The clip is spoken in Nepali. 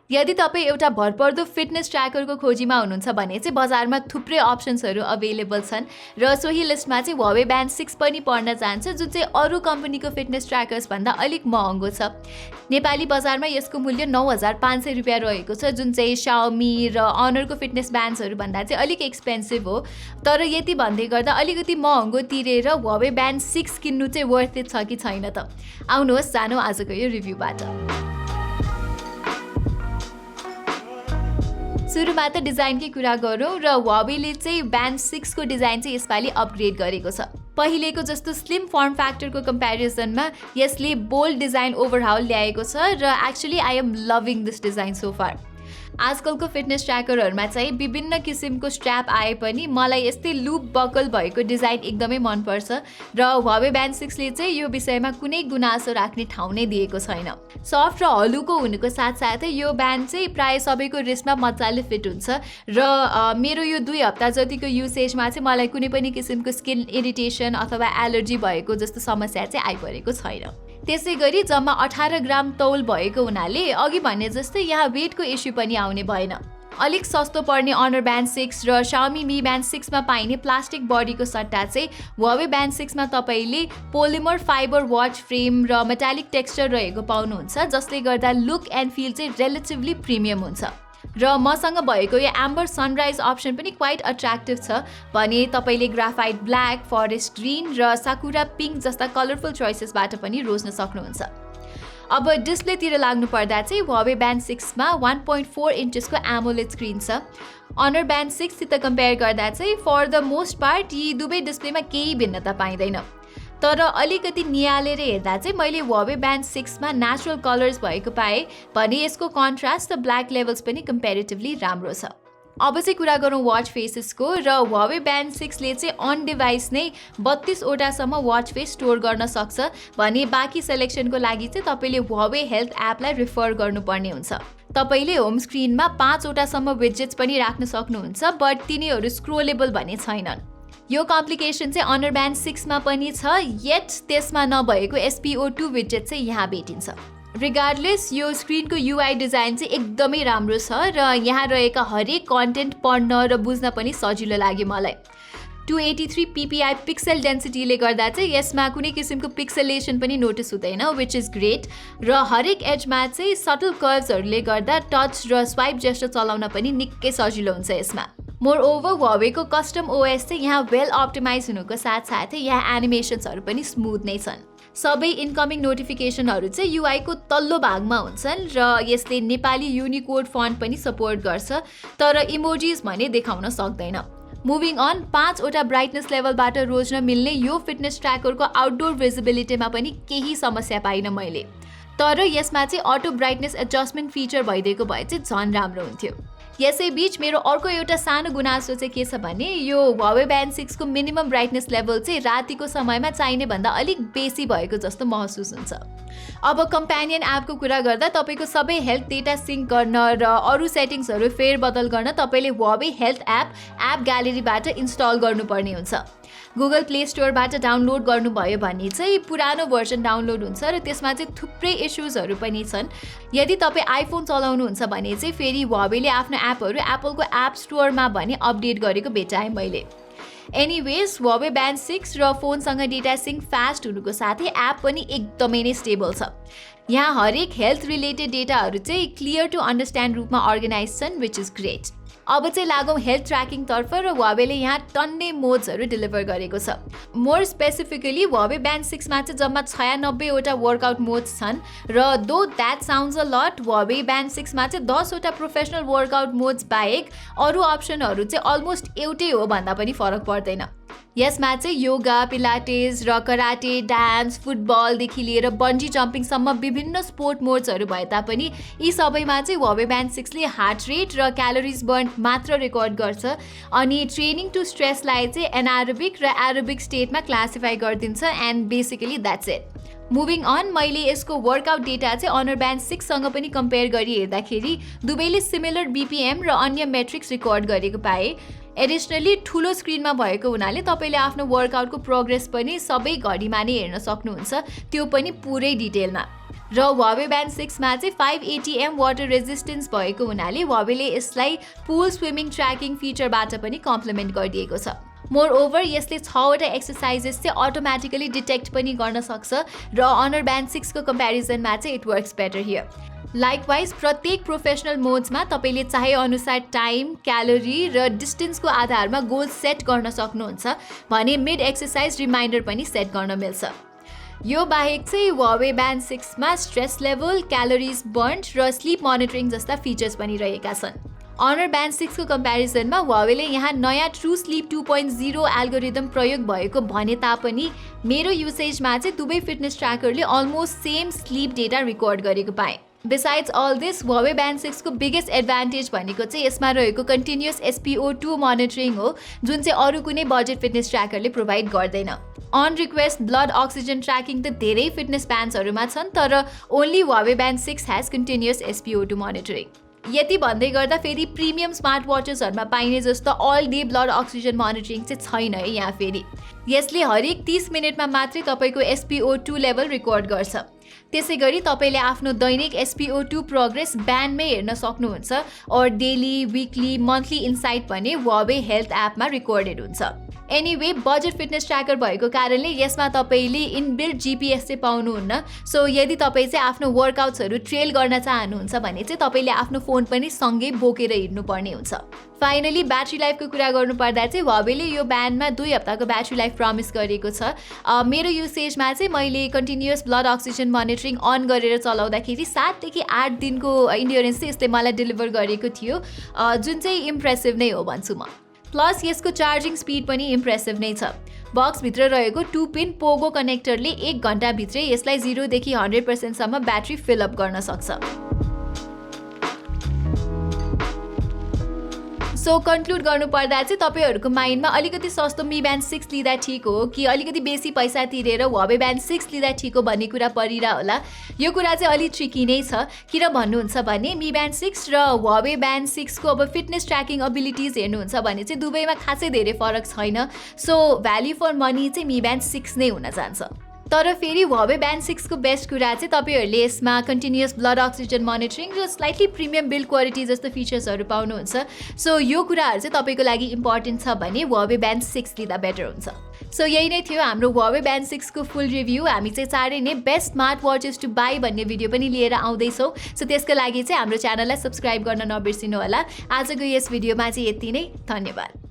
यदि तपाईँ एउटा भरपर्दो फिटनेस ट्र्याकरको खोजीमा हुनुहुन्छ भने चाहिँ बजारमा थुप्रै अप्सन्सहरू अभाइलेबल छन् र सोही लिस्टमा चाहिँ Huawei Band 6 पनि पर्न जान्छ, जुन चाहिँ अरू कम्पनीको फिटनेस ट्र्याकर्स भन्दा अलिक महँगो छ। नेपाली बजारमा यसको मूल्य 9,500 रुपियाँ रहेको छ, जुन चाहिँ Xiaomi र Honorको फिटनेस ब्यान्ड्सहरू भन्दा चाहिँ अलिक एक्सपेन्सिभ हो। तर यति भन्दै गर्दा अलिकति महँगो तिरेर Huawei Band 6 किन्नु चाहिँ वर्थ इट छ कि छैन त? आउनुहोस् जानु आजको यो रिभ्यूबाट। सुरुमा त डिजाइनकै कुरा गरौँ र Huaweiले चाहिँ Band 6 को डिजाइन चाहिँ यसपालि अपग्रेड गरेको छ। पहिलेको जस्तो स्लिम फर्म फ्याक्टरको कम्प्यारिजनमा यसले बोल्ड डिजाइन ओभरहाउल ल्याएको छ र actually I am loving this design so far. आजकलको फिटनेस ट्र्याकरहरूमा चाहिँ विभिन्न किसिमको स्ट्र्याप आए पनि मलाई यस्तै लुप बकल भएको डिजाइन एकदमै मनपर्छ र Huawei Band 6 ले चाहिँ यो विषयमा कुनै गुनासो राख्ने ठाउँ नै दिएको छैन। सफ्ट र हलुको हुनुको साथसाथै यो ब्यान्ड चाहिँ प्राय सबैको रिस्टमा मजाले फिट हुन्छ र मेरो यो 2 हप्ता जतिको युसेजमा चाहिँ मलाई कुनै पनि किसिमको स्किन इरिटेसन अथवा एलर्जी भएको जस्तो समस्या चाहिँ आइपरेको छैन। त्यसै गरी जम्मा 18 ग्राम तौल भएको हुनाले अघि भने जस्तै यहाँ वेटको इस्यु पनि आउने भएन। अलिक सस्तो पर्ने Honor Band 6 र Xiaomi Mi Band 6 मा पाइने प्लास्टिक बडीको सट्टा चाहिँ Huawei Band 6 मा तपाईले पोलिमर फाइबर वाच फ्रेम र मेटालिक टेक्सचर रहेको पाउनुहुन्छ, जसले गर्दा लुक एन्ड फिल चाहिँ रिलेटिभली प्रिमियम हुन्छ। र मसँग भएको यो एम्बर सनराइज अप्सन पनि क्वाइट अट्र्याक्टिभ छ भने तपाईले ग्राफाइट ब्ल्याक, फरेस्ट ग्रीन र साकुरा पिङ्क जस्ता कलरफुल चोइसेसबाट पनि रोज्न सक्नुहुन्छ। अब डिस्प्लेतिर लाग्नु पर्दा चाहिँ Huawei Band 6 मा 1.4 इन्चेसको एमोलेड स्क्रिन छ। Honor Band 6 सित कम्पेयर गर्दा चाहिँ फर द मोस्ट पार्ट यी दुवै डिस्प्लेमा केही भिन्नता पाइँदैन। तर अलिकति नियालेर हेर्दा चाहिँ मैले Huawei Band 6 मा नेचुरल कलर्स भएको पाएँ भने यसको कन्ट्रास्ट र ब्ल्याक लेभल्स पनि कम्पेरिटिभली राम्रो छ। अब चाहिँ कुरा गरौँ वाच फेसेसको र Huawei Band 6 ले चाहिँ अन डिभाइस नै 32 वटासम्म वाच फेस स्टोर गर्न सक्छ भने बाँकी सेलेक्सनको लागि चाहिँ तपाईले Huawei हेल्थ एपलाई रिफर गर्नुपर्ने हुन्छ। तपाईले होम स्क्रिनमा 5 वटासम्म विजेट्स पनि राख्न सक्नुहुन्छ, बट तिनीहरू स्क्रोलेबल भने छैनन्। यो कम्प्लिकेसन चाहिँ Honor Band 6 मा पनि छ, येट त्यसमा नभएको SPO2 विजेट चाहिँ यहाँ भेटिन्छ। रिगार्डलेस यो स्क्रिनको UI डिजाइन चाहिँ एकदमै राम्रो छ र यहाँ रहेका हरेक कन्टेन्ट पढ्न र बुझ्न पनि सजिलो लाग्यो मलाई। 283 ppi पिक्सेल डेन्सिटीले गर्दा चाहिँ यसमा कुनै किसिमको पिक्सेलेसन पनि नोटिस हुँदैन, विच इज ग्रेट र हरेक एजमा चाहिँ सटल कर्भ्सहरूले गर्दा टच र स्वाइप जेस्चर चलाउन पनि निकै सजिलो हुन्छ यसमा। मोर ओभर Huaweiको कस्टम OS चाहिँ यहाँ वेल अप्टिमाइज हुनुको साथसाथै यहाँ एनिमेसन्सहरू पनि स्मुथ नै छन्। सबै इन्कमिङ नोटिफिकेसनहरू चाहिँ UI को तल्लो भागमा हुन्छन् र यसले नेपाली युनिकोड फन्ट पनि सपोर्ट गर्छ, तर इमोजिज भने देखाउन सक्दैन। मुभिङ अन 5 वटा ब्राइटनेस लेभलबाट रोज्न मिल्ने यो फिटनेस ट्र्याकरको आउटडोर भिजिबिलिटीमा पनि केही समस्या पाइनँ मैले। तर यसमा चाहिँ अटो ब्राइटनेस एडजस्टमेन्ट फिचर भइदिएको भए चाहिँ झन् राम्रो हुन्थ्यो। यसै बीच मेरो अर्को एउटा सानो गुनासो चाहिँ के छ भने यो Huawei Band 6 को मिनिमम ब्राइटनेस लेभल चाहिँ रातिको समयमा चाहिने भन्दा अलिक बेसी भएको जस्तो महसुस हुन्छ। अब कम्प्यानियन एपको कुरा गर्दा तपाईको सबै हेल्थ डेटा सिङ्क गर्न र अरू सेटिङ्सहरू फेरबदल गर्न तपाईले Huawei हेल्थ एप ग्यालेरीबाट इन्स्टल गर्नुपर्ने हुन्छ। गुगल प्ले स्टोरबाट डाउनलोड गर्नुभयो भने चाहिँ पुरानो भर्जन डाउनलोड हुन्छ र त्यसमा चाहिँ थुप्रै इस्युजहरू पनि छन्। यदि तपाईँ आइफोन चलाउनुहुन्छ भने चाहिँ फेरि Huaweiले आफ्नो एपहरू एप्पलको एप स्टोरमा भने अपडेट गरेको भेटाएँ मैले। एनिवेज Huawei Band 6 र फोनसँग डेटा सिङ्क फास्ट हुनुको साथै एप पनि एकदमै नै स्टेबल छ। यहाँ हरेक हेल्थ रिलेटेड डेटाहरू चाहिँ क्लियर टु अन्डरस्ट्यान्ड रूपमा अर्गनाइज छन्, विच इज ग्रेट। अब चाहिँ लागौँ हेल्थ ट्र्याकिङ तर्फ र Huaweiले यहाँ टन्ने मोड्सहरू डिलिभर गरेको छ। मोर स्पेसिफिकली Huawei Band 6 मा चाहिँ जम्मा 96 वटा वर्कआउट मोड्स छन् र दो that sounds a lot Huawei Band 6 मा चाहिँ 10 वटा प्रोफेसनल वर्कआउट मोड्स बाहेक अरू अप्सनहरू चाहिँ अलमोस्ट एउटै हो भन्दा पनि फरक पर्दैन। यसमा चाहिँ योगा, पिलाटेस र कराटे, डान्स, फुटबलदेखि लिएर बन्जी जम्पिङसम्म विभिन्न स्पोर्ट मोड्सहरू भए तापनि यी सबैमा चाहिँ Huawei Band 6 ले हार्ट रेट र क्यालोरिज बर्न मात्र रेकर्ड गर्छ अनि ट्रेनिङ टु स्ट्रेसलाई चाहिँ एनारोबिक र एरोबिक स्टेटमा क्लासिफाई गरिदिन्छ and basically that's it. Moving on मैले यसको वर्कआउट डेटा चाहिँ Honor Band 6 सँग पनि कम्पेयर गरी हेर्दाखेरि दुवैले सिमिलर BPM र अन्य मेट्रिक्स रेकर्ड गरेको पाएँ। एडिसनली ठुलो स्क्रिनमा भएको हुनाले तपाईँले आफ्नो वर्कआउटको प्रोग्रेस पनि सबै घडीमा नै हेर्न सक्नुहुन्छ, त्यो पनि पुरै डिटेलमा। र Huawei Band 6 मा चाहिँ 580 mAh वाटर रेजिस्टेन्स भएको हुनाले Huawei ले यसलाई पुल स्विमिङ ट्र्याकिङ फिचरबाट पनि कम्प्लिमेन्ट गरिदिएको छ। मोर ओभर यसले 6वटा एक्सरसाइजेस चाहिँ अटोमेटिकली डिटेक्ट पनि गर्न सक्छ र Honor Band 6 को कम्पेरिजनमा चाहिँ it works better here. Likewise प्रत्येक प्रोफेसनल मोड्समा तपाईँले चाहे अनुसार टाइम, क्यालोरी र डिस्टेन्सको आधारमा गोल सेट गर्न सक्नुहुन्छ भने मिड एक्सरसाइज रिमाइन्डर पनि सेट गर्न मिल्छ। यो बाहेक चाहिँ Huawei Band 6 मा स्ट्रेस लेभल, क्यालोरिज बर्न र स्लिप मोनिटरिङ जस्ता फिचर्स पनि रहेका छन्। Honor Band 6 को कम्पेरिजनमा Huawei ले यहाँ नयाँ ट्रु स्लिप 2.0 एल्गोरिदम प्रयोग भएको भने तापनि मेरो युसेजमा चाहिँ दुवै फिटनेस ट्र्याकरले almost same sleep data record गरेको पाएँ। Besides all this Huawei Band 6 को बिगेस्ट एडभान्टेज भनेको चाहिँ यसमा रहेको कन्टिन्युअस SpO2 मोनिटरिङ हो, जुन चाहिँ अरू कुनै बजेट फिटनेस ट्र्याकरले प्रोभाइड गर्दैन। On request blood oxygen tracking त धेरै फिटनेस ब्यान्ड्सहरूमा छन्, तर only Huawei Band 6 has continuous SpO2 monitoring. यति भन्दै गर्दा फेरि प्रिमियम स्मार्ट वाचेसहरूमा पाइने जस्तो all day blood oxygen monitoring चाहिँ छैन है यहाँ फेरि। यसले हरेक 30 मिनटमा मात्रै तपाईँको SpO2 लेभल रेकर्ड गर्छ। त्यसै गरी तपाईँले आफ्नो दैनिक SpO2 प्रोग्रेस ब्यान्डमै हेर्न सक्नुहुन्छ और डेली, विकली, मन्थली इन्साइट भने Huawei हेल्थ एपमा रेकर्डेड हुन्छ। एनीवे बजेट फिटनेस ट्र्याकर भएको कारणले यसमा तपाईँले इनबिल्ट GPS चाहिँ पाउनुहुन्न। सो यदि तपाईँ चाहिँ आफ्नो वर्कआउट्सहरू ट्रेल गर्न चाहनुहुन्छ भने चाहिँ तपाईँले आफ्नो फोन पनि सँगै बोकेर हिँड्नुपर्ने हुन्छ। फाइनली ब्याट्री लाइफको कुरा गर्नुपर्दा चाहिँ Huawei ले यो ब्यान्डमा 2 हप्ताको ब्याट्री लाइफ प्रमिस गरेको छ। मेरो युसेजमा चाहिँ मैले continuous blood oxygen monitoring on गरेर चलाउँदाखेरि 7 देखि 8 दिनको इन्ड्योरेन्स चाहिँ यसले मलाई डेलिभर गरेको थियो, जुन चाहिँ इम्प्रेसिभ नै हो भन्छु म। प्लस यसको चार्जिङ स्पिड पनि इम्प्रेसिभ नै छ। बक्सभित्र रहेको 2 पिन पोगो कनेक्टरले 1 घन्टाभित्रै यसलाई 0 देखि 100% सम्म ब्याट्री फिलअप गर्न सक्छ। सो कन्क्लुड गर्नुपर्दा चाहिँ तपाईँहरूको माइन्डमा अलिकति सस्तो Mi Band 6 लिँदा ठिक हो कि अलिकति बेसी पैसा तिरेर Huawei Band 6 लिँदा ठिक हो भन्ने कुरा परिरह होला। यो कुरा चाहिँ अलि ट्रिकी नै छ। किन भन्नुहुन्छ भने Mi Band 6 र Huawei Band 6 को अब फिटनेस ट्र्याकिङ एबिलिटिज हेर्नुहुन्छ भने चाहिँ दुवैमा खासै धेरै फरक छैन। सो भ्याल्यु फर मनी चाहिँ Mi Band 6 नै हुन जान्छ। तर फेरि Huawei Band 6 को बेस्ट कुरा चाहिँ तपाईँहरूले यसमा कन्टिन्युअस ब्लड अक्सिजन मोनिटरिङ र स्लाइटली प्रिमियम बिल्ड क्वालिटी जस्तो फिचर्सहरू पाउनुहुन्छ। सो यो कुराहरू चाहिँ तपाईँको लागि इम्पोर्टेन्ट छ भने Huawei Band 6 लिँदा बेटर हुन्छ। सो यही नै थियो हाम्रो Huawei Band 6 को फुल रिभ्यू। हामी चाहिँ चाँडै नै best smart watches to buy भन्ने भिडियो पनि लिएर आउँदैछौँ। सो त्यसको लागि चाहिँ हाम्रो च्यानललाई सब्सक्राइब गर्न नबिर्सिनु होला। आजको यस भिडियोमा चाहिँ यति नै। धन्यवाद।